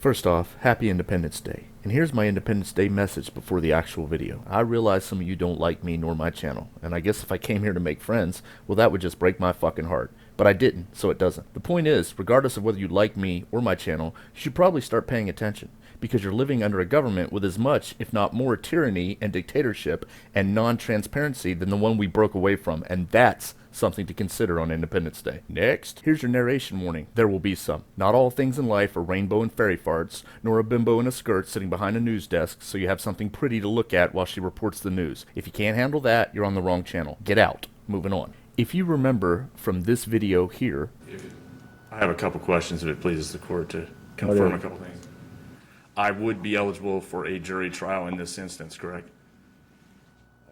First off, happy Independence Day. And here's my Independence Day message before the actual video. I realize some of you don't like me nor my channel, and I guess if I came here to make friends, well, that would just break my fucking heart. But I didn't, so it doesn't. The point is, regardless of whether you like me or my channel, you should probably start paying attention, because you're living under a government with as much, if not more, tyranny and dictatorship and non-transparency than the one we broke away from, and that's something to consider on Independence Day. Next, here's your narration warning. There will be some. Not all things in life are rainbow and fairy farts, nor a bimbo in a skirt sitting behind a news desk so you have something pretty to look at while she reports the news. If you can't handle that, you're on the wrong channel. Get out. Moving on. If you remember from this video here... I have a couple questions if it pleases the court to confirm a couple things. I would be eligible for a jury trial in this instance, correct?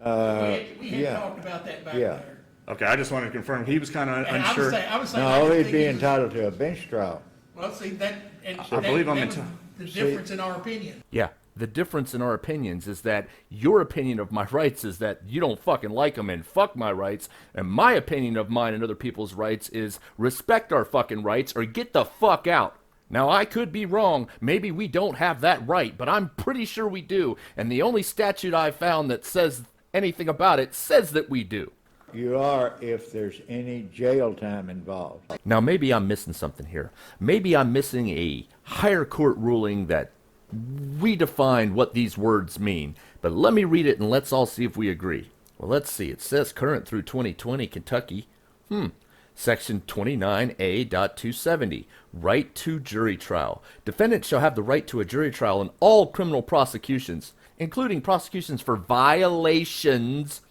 We had talked about that back there. Okay, I just wanted to confirm. He was kind of unsure. I was saying, No, he'd be entitled to a bench trial. well, see, that, and I believe I'm entitled. the difference in our opinion. Yeah, the difference in our opinions is that your opinion of my rights is that you don't fucking like them and fuck my rights, and my opinion of mine and other people's rights is respect our fucking rights or get the fuck out. Now, I could be wrong. Maybe we don't have that right, but I'm pretty sure we do, and the only statute I found that says anything about it says that we do. You are if there's any jail time involved. Now, maybe I'm missing something here. Maybe I'm missing a higher court ruling that redefined what these words mean. But let me read it and let's all see if we agree. Well, let's see. It says current through 2020 Kentucky. Section 29A.270, right to jury trial. Defendants shall have the right to a jury trial in all criminal prosecutions, including prosecutions for violations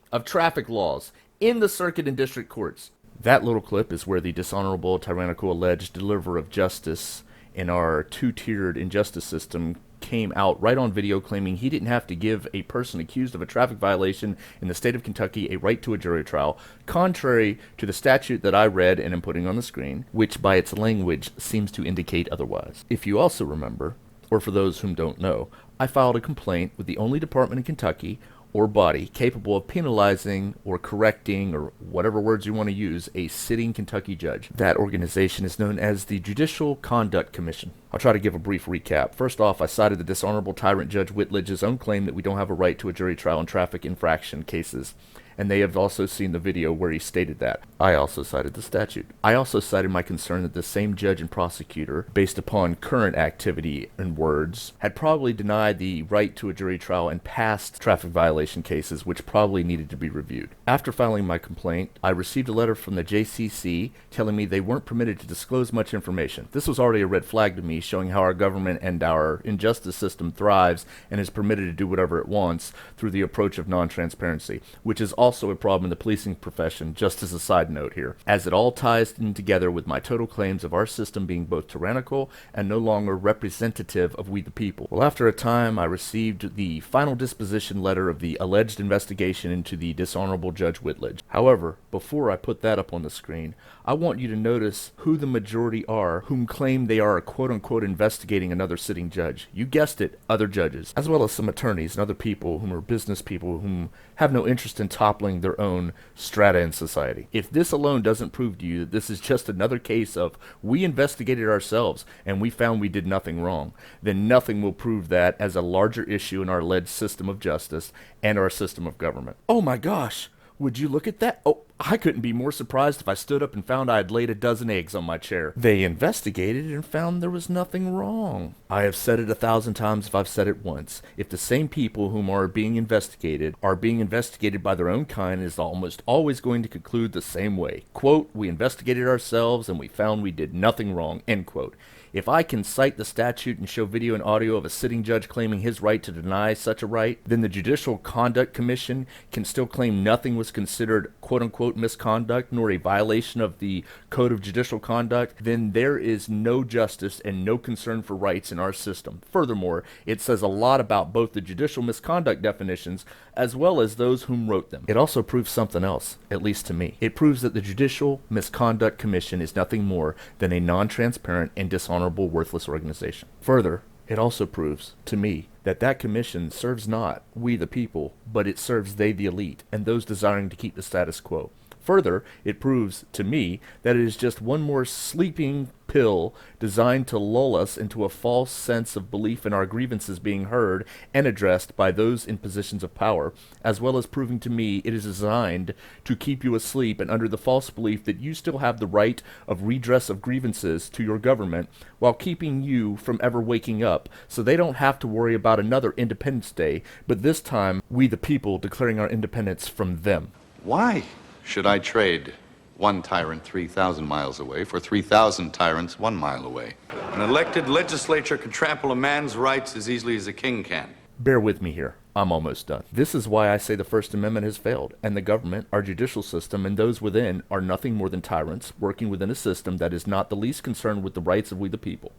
of traffic laws in the circuit and district courts. That little clip is where the dishonorable, tyrannical, alleged deliverer of justice in our two-tiered injustice system came out right on video claiming he didn't have to give a person accused of a traffic violation in the state of Kentucky a right to a jury trial, contrary to the statute that I read and am putting on the screen, which by its language seems to indicate otherwise. If you also remember, or for those whom don't know, I filed a complaint with the only department in Kentucky or body capable of penalizing or correcting, or whatever words you want to use, a sitting Kentucky judge. That organization is known as the Judicial Conduct Commission. I'll try to give a brief recap. First off, I cited the dishonorable tyrant Judge Whitledge's own claim that we don't have a right to a jury trial in traffic infraction cases, and they have also seen the video where he stated that. I also cited the statute. I also cited my concern that the same judge and prosecutor, based upon current activity and words, had probably denied the right to a jury trial in past traffic violation cases, which probably needed to be reviewed. After filing my complaint, I received a letter from the JCC telling me they weren't permitted to disclose much information. This was already a red flag to me, showing how our government and our injustice system thrives and is permitted to do whatever it wants through the approach of non-transparency, which is also a problem in the policing profession, just as a side note here, as it all ties in together with my total claims of our system being both tyrannical and no longer representative of we the people. Well, after a time, I received the final disposition letter of the alleged investigation into the dishonorable Judge Whitledge. However, before I put that up on the screen, I want you to notice who the majority are whom claim they are quote-unquote investigating another sitting judge. You guessed it, other judges, as well as some attorneys and other people whom are business people whom have no interest in toppling their own strata in society. If this alone doesn't prove to you that this is just another case of we investigated ourselves and we found we did nothing wrong, then nothing will prove that as a larger issue in our alleged system of justice and our system of government. Oh my gosh, would you look at that? Oh, I couldn't be more surprised if I stood up and found I had laid a dozen eggs on my chair. They investigated and found there was nothing wrong. I have said it 1,000 times if I've said it once. If the same people whom are being investigated by their own kind, is almost always going to conclude the same way. Quote, we investigated ourselves and we found we did nothing wrong, end quote. If I can cite the statute and show video and audio of a sitting judge claiming his right to deny such a right, then the Judicial Conduct Commission can still claim nothing was considered quote-unquote misconduct nor a violation of the Code of Judicial Conduct, then there is no justice and no concern for rights in our system. Furthermore, it says a lot about both the judicial misconduct definitions as well as those whom wrote them. It also proves something else, at least to me. It proves that the Judicial Misconduct Commission is nothing more than a non-transparent and dishonorable, worthless organization. Further, it also proves, to me, that that commission serves not we the people, but it serves they the elite, and those desiring to keep the status quo. Further, it proves to me that it is just one more sleeping pill designed to lull us into a false sense of belief in our grievances being heard and addressed by those in positions of power, as well as proving to me it is designed to keep you asleep and under the false belief that you still have the right of redress of grievances to your government while keeping you from ever waking up, so they don't have to worry about another Independence Day, but this time we the people declaring our independence from them. Why should I trade one tyrant 3,000 miles away for 3,000 tyrants 1 mile away? An elected legislature can trample a man's rights as easily as a king can. Bear with me here. I'm almost done. This is why I say the First Amendment has failed, and the government, our judicial system, and those within are nothing more than tyrants working within a system that is not the least concerned with the rights of we the people.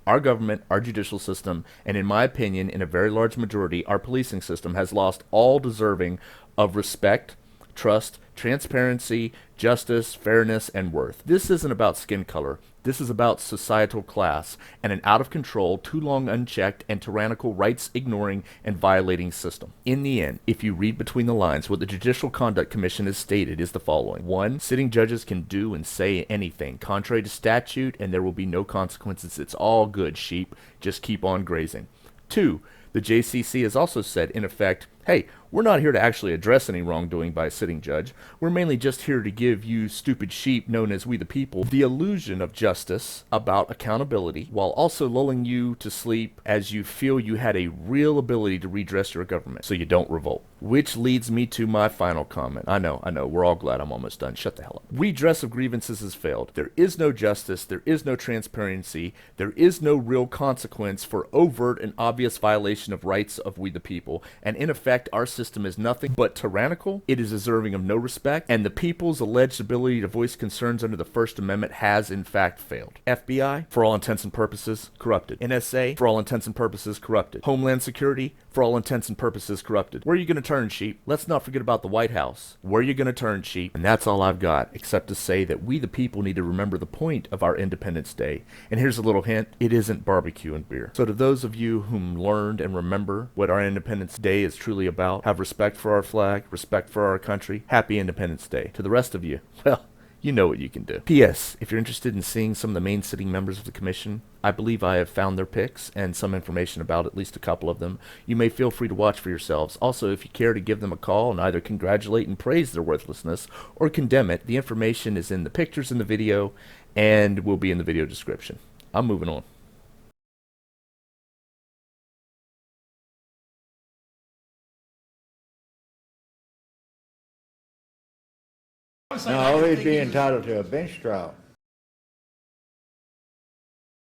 Our government, our judicial system, and in my opinion, in a very large majority, our policing system has lost all deserving of respect, trust, transparency, justice, fairness, and worth. This isn't about skin color. This is about societal class and an out-of-control, too long unchecked, and tyrannical rights-ignoring and violating system. In the end, if you read between the lines, what the Judicial Conduct Commission has stated is the following. 1. Sitting judges can do and say anything contrary to statute, and there will be no consequences. It's all good, sheep. Just keep on grazing. 2. The JCC has also said, in effect, hey, we're not here to actually address any wrongdoing by a sitting judge. We're mainly just here to give you stupid sheep known as we the people the illusion of justice about accountability while also lulling you to sleep as you feel you had a real ability to redress your government so you don't revolt. Which leads me to my final comment. I know, we're all glad I'm almost done. Shut the hell up. Redress of grievances has failed. There is no justice, there is no transparency, there is no real consequence for overt and obvious violation of rights of we the people, and in effect our system is nothing but tyrannical, it is deserving of no respect, and the people's alleged ability to voice concerns under the First Amendment has in fact failed. FBI, for all intents and purposes, corrupted. NSA, for all intents and purposes, corrupted. Homeland Security, for all intents and purposes, corrupted. Where are you going to turn, sheep? Let's not forget about the White House. Where are you going to turn, sheep? And that's all I've got, except to say that we the people need to remember the point of our Independence Day. And here's a little hint, it isn't barbecue and beer. So to those of you whom learned and remember what our Independence Day is truly about, have respect for our flag, respect for our country, happy Independence Day. To the rest of you, well, you know what you can do. P.S. If you're interested in seeing some of the main sitting members of the commission, I believe I have found their pics and some information about at least a couple of them. You may feel free to watch for yourselves. Also, if you care to give them a call and either congratulate and praise their worthlessness or condemn it, the information is in the pictures in the video and will be in the video description. I'm moving on. I'm saying No, I he'd think be he was- entitled to a bench trial.